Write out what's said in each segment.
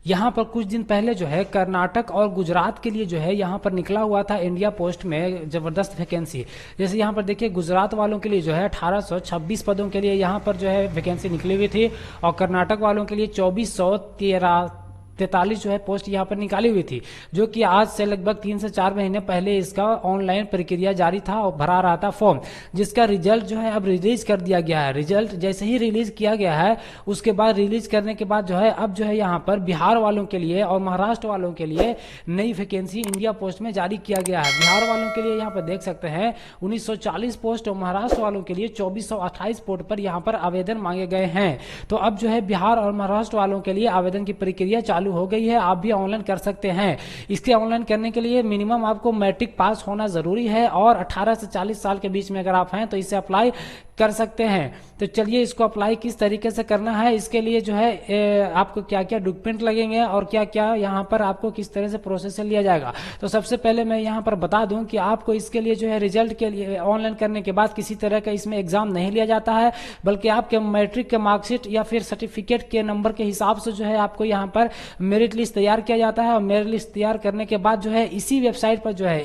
यहाँ पर कुछ दिन पहले जो है कर्नाटक और गुजरात के लिए जो है यहाँ पर निकला हुआ था इंडिया पोस्ट में जबरदस्त वैकेंसी। जैसे यहाँ पर देखिए गुजरात वालों के लिए जो है 1826 पदों के लिए यहाँ पर जो है वैकेंसी निकली हुई थी, और कर्नाटक वालों के लिए 2443 जो है पोस्ट यहाँ पर निकाली हुई थी, जो कि आज से लगभग 3 से 4 महीने पहले इसका ऑनलाइन प्रक्रिया जारी था और भरा रहा था फॉर्म, जिसका रिजल्ट जो है अब रिलीज कर दिया गया है। रिजल्ट जैसे ही रिलीज किया गया है उसके बाद रिलीज करने के बाद जो है अब जो है यहाँ पर बिहार वालों के लिए और महाराष्ट्र वालों के लिए नई वैकेंसी इंडिया पोस्ट में जारी किया गया है। बिहार वालों के लिए यहाँ पर देख सकते हैं 1940 पोस्ट और महाराष्ट्र वालों के लिए 2428 पोस्ट पर यहाँ पर आवेदन मांगे गए हैं। तो अब जो है बिहार और महाराष्ट्र वालों के लिए आवेदन की प्रक्रिया चालू हो गई है, आप भी ऑनलाइन कर सकते हैं। इसके ऑनलाइन करने के लिए मिनिमम आपको मैट्रिक पास होना जरूरी है, और 18 से 40 साल के बीच में अगर आप हैं तो इसे अप्लाई कर सकते हैं। तो चलिए इसको अप्लाई किस तरीके से करना है, इसके लिए जो है आपको क्या क्या डॉक्यूमेंट लगेंगे और क्या क्या यहाँ पर आपको किस तरह से प्रोसेस लिया जाएगा। तो सबसे पहले मैं यहाँ पर बता दूं कि आपको इसके लिए जो है रिजल्ट के लिए ऑनलाइन करने के बाद किसी तरह का इसमें एग्जाम नहीं लिया जाता है, बल्कि आपके मैट्रिक के मार्कशीट या फिर सर्टिफिकेट के नंबर के हिसाब से जो है आपको यहाँ पर मेरिट लिस्ट तैयार किया जाता है। और मेरिट लिस्ट तैयार करने के बाद जो है इसी वेबसाइट पर जो है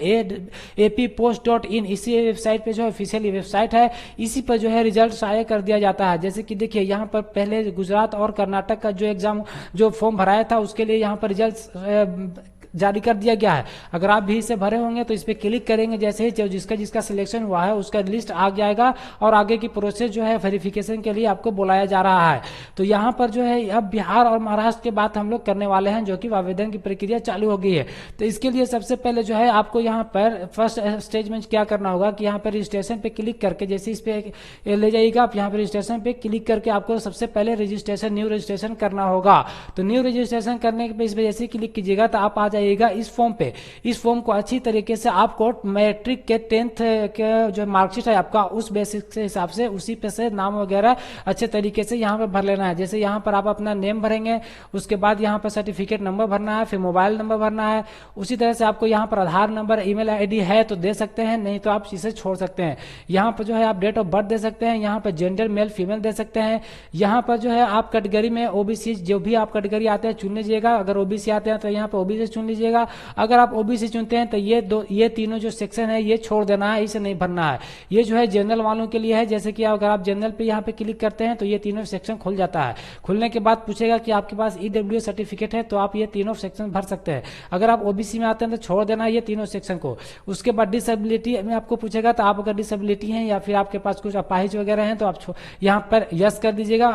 appost.in, इसी वेबसाइट पे जो है ऑफिशियल वेबसाइट है, इसी पर जो है रिजल्ट शाये कर दिया जाता है। जैसे कि देखिए यहाँ पर पहले गुजरात और कर्नाटक का जो एग्जाम जो फॉर्म भराया था उसके लिए यहाँ पर रिजल्ट जारी कर दिया गया है। अगर आप भी इसे भरे होंगे तो इस पर क्लिक करेंगे, जैसे ही जिसका जिसका सिलेक्शन हुआ है उसका लिस्ट आ जाएगा और आगे की प्रोसेस जो है वेरिफिकेशन के लिए आपको बुलाया जा रहा है। तो यहाँ पर जो है अब बिहार और महाराष्ट्र के बात हम लोग करने वाले हैं, जो कि आवेदन की प्रक्रिया चालू हो गई है। तो इसके लिए सबसे पहले जो है आपको यहाँ पर फर्स्ट स्टेज में क्या करना होगा कि यहाँ पर रजिस्ट्रेशन पे क्लिक करके, जैसे इस पे ले जाइएगा आप, यहाँ पर रजिस्ट्रेशन पे क्लिक करके आपको सबसे पहले रजिस्ट्रेशन न्यू रजिस्ट्रेशन करना होगा। तो न्यू रजिस्ट्रेशन करने के इस पे जैसे क्लिक कीजिएगा तो आप आ जाइएगा इस फॉर्म पे। इस फॉर्म को अच्छी तरीके से आपको मैट्रिक के 10th के जो मार्कशीट है आपका उस बेसिक के हिसाब से उसी पे से नाम वगैरह अच्छे तरीके से यहाँ पे भर लेना है। जैसे यहाँ पर आप अपना नेम भरेंगे, उसके बाद यहाँ पर सर्टिफिकेट नंबर भरना है, फिर मोबाइल नंबर भरना है। उसी तरह से आपको यहाँ पर आधार नंबर, ईमेल आईडी है तो दे सकते हैं, नहीं तो आप इसे छोड़ सकते हैं। यहाँ पर जो है आप डेट ऑफ बर्थ दे सकते हैं, यहाँ पर जेंडर मेल फीमेल दे सकते हैं। यहाँ पर जो है आप कैटेगरी में ओबीसी, जो भी आप कैटेगरी आते हैं चुन लीजिएगा। अगर ओबीसी आते हैं तो यहाँ पर ओबीसी चुन लीजिएगा। अगर आप ओबीसी चुनते हैं तो ये तीनों जो सेक्शन है ये छोड़ देना है, इसे नहीं भरना है। ये जो है जनरल वालों के लिए है। जैसे कि अगर आप जनरल पे यहाँ पे क्लिक करते हैं तो ये तीनों सेक्शन खुल जाता है। खुलने के बाद पूछेगा कि आपके पास ईडब्ल्यूएस सर्टिफिकेट है, तो आप ये तीनों सेक्शन भर सकते हैं। अगर आप ओबीसी में आते हैं तो छोड़ देना है ये तीनों सेक्शन को। उसके बाद डिसेबिलिटी में आपको पूछेगा, तो आप अगर डिसेबिलिटी हैं या फिर आपके पास कुछ अपाहिज वगैरह हैं तो आप यहाँ पर यस कर दीजिएगा,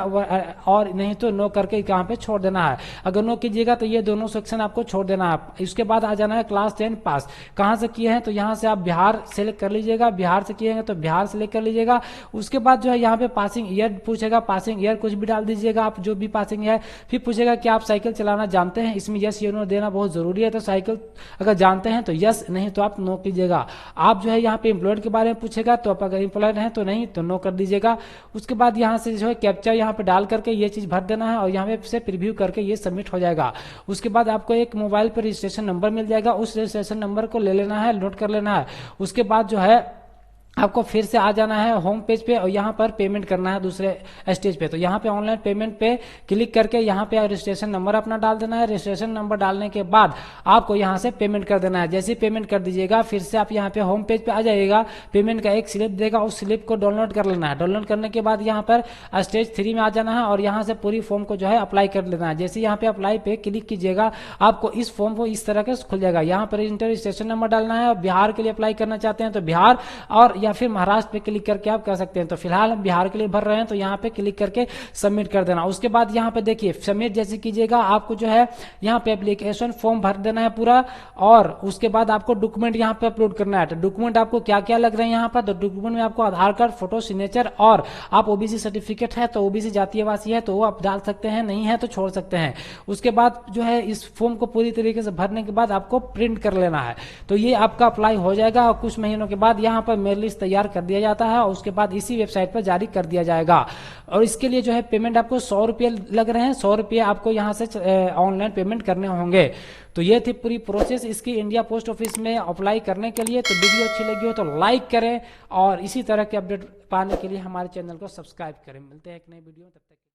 और नहीं तो नो करके यहाँ पे छोड़ देना है। अगर नो कीजिएगा तो ये दोनों सेक्शन आपको छोड़ देना है। उसके बाद आ जाना है क्लास 10 पास। कहाँ से किए हैं तो यहाँ से आप बिहार सेलेक्ट कर लीजिएगा, बिहार से किए हैं तो बिहार सेलेक्ट कर लीजिएगा। उसके बाद जो है यहाँ पे पासिंग ईयर पूछेगा, पासिंग ईयर कुछ भी डाल दीजिएगा आप, जो भी पासिंग है। फिर पूछेगा कि आप साइकिल चलाना जानते हैं, इसमें यस या नो देना बहुत जरूरी है। तो साइकिल अगर जानते हैं तो यस, नहीं तो आप नो कीजिएगा। आप जो है यहाँ पे एम्प्लॉयड के बारे में पूछेगा, तो आप अगर एम्प्लॉयड हैं तो नहीं तो नो कर दीजिएगा। उसके बाद यहाँ से जो है कैप्चा यहाँ पे डाल करके ये चीज भर देना है, और यहाँ पे से प्रीव्यू करके ये सबमिट हो जाएगा। उसके बाद आपको एक मोबाइल पर रजिस्ट्रेशन नंबर मिल जाएगा, उस रजिस्ट्रेशन नंबर को ले लेना है, नोट कर लेना है। उसके बाद जो है आपको फिर से आ जाना है होम पेज पे, और यहाँ पर पेमेंट करना है दूसरे स्टेज पे। तो यहाँ पे ऑनलाइन पेमेंट पे क्लिक करके यहाँ पे रजिस्ट्रेशन नंबर अपना डाल देना है। रजिस्ट्रेशन नंबर डालने के बाद आपको यहाँ से पेमेंट कर देना है। जैसे ही पेमेंट कर दीजिएगा फिर से आप यहाँ पे होम पेज पे आ जाइएगा। पेमेंट का एक स्लिप देगा, उस स्लिप को डाउनलोड कर लेना है। डाउनलोड करने के बाद यहाँ पर स्टेज 3 में आ जाना है, और यहाँ से पूरी फॉर्म को जो है अप्लाई कर लेना है। जैसे यहाँ पे अप्लाई पे क्लिक कीजिएगा, आपको इस फॉर्म को इस तरह के खुल जाएगा। यहाँ पर इंटर रजिस्ट्रेशन नंबर डालना है, और बिहार के लिए अप्लाई करना चाहते हैं तो बिहार, और या फिर महाराष्ट्र पे क्लिक करके आप कर सकते हैं। तो फिलहाल हम बिहार के लिए भर रहे हैं, तो यहाँ पे क्लिक करके सबमिट कर देना। उसके बाद यहाँ पे देखिए सबमिट जैसे कीजिएगा, आपको जो है यहाँ पे एप्लीकेशन फॉर्म भर देना है पूरा, और उसके बाद आपको डॉक्यूमेंट यहाँ पे अपलोड करना है। तो डॉक्यूमेंट आपको क्या क्या लग रहे हैं यहाँ पर, तो डॉक्यूमेंट में आपको आधार कार्ड, फोटो, सिग्नेचर, और आप ओबीसी सर्टिफिकेट है तो ओबीसी जातीयवासी है तो वो आप डाल सकते हैं, नहीं है तो छोड़ सकते हैं। उसके बाद जो है इस फॉर्म को पूरी तरीके से भरने के बाद आपको प्रिंट कर लेना है। तो ये आपका अप्लाई हो जाएगा, और कुछ महीनों के बाद यहाँ पर मेल लिस्ट तैयार कर दिया जाता है, और उसके बाद इसी वेबसाइट पर जारी कर दिया जाएगा। और इसके लिए जो है पेमेंट आपको 100 रुपये लग रहे हैं, 100 रुपये आपको यहाँ से ऑनलाइन पेमेंट करने होंगे। तो ये थी पूरी प्रोसेस इसकी इंडिया पोस्ट ऑफिस में अप्लाई करने के लिए। तो वीडियो अच्छी लगी हो तो लाइक करें, और इसी तरह के अपडेट पाने के लिए हमारे चैनल को सब्सक्राइब करें। मिलते हैं एक नई वीडियो, तब तक